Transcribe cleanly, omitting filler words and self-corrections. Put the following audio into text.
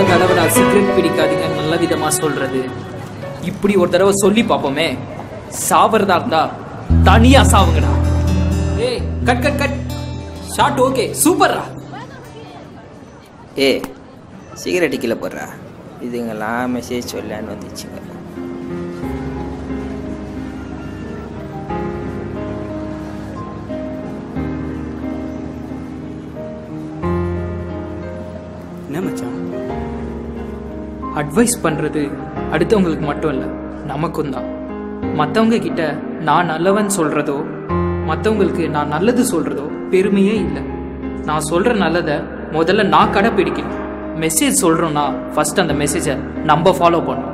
எத்தனை தடவை நான் சிகரெட் பிடிக்காதீங்க நல்ல விதமா சொல்றது. இப்படி ஒரு தடவை சொல்லி பார்ப்போமே. சாவறதா இருந்தா தனியா சாவுங்கடா. ஏய் cut cut cut. Shot okay சூப்பர்ரா. ஏய் சிகரெட்டு கீழே போடுறா. இதுங்கெல்லாம் மெசேஜ் சொல்லலான்னு வந்துச்சுங்க. என்ன மச்சான், அட்வைஸ் பண்றது அடுத்தவங்களுக்கு மட்டும் இல்லை நமக்கும் தான். மற்றவங்க கிட்ட நான் நல்லவன் சொல்றதோ மற்றவங்களுக்கு நான் நல்லது சொல்றதோ பெருமையே இல்லை. நான் சொல்ற நல்லதை முதல்ல நான் கடைப்பிடிக்கணும். மெசேஜ் சொல்றோம்னா ஃபர்ஸ்ட் அந்த மெசேஜை நம்ம ஃபாலோ பண்ணணும்.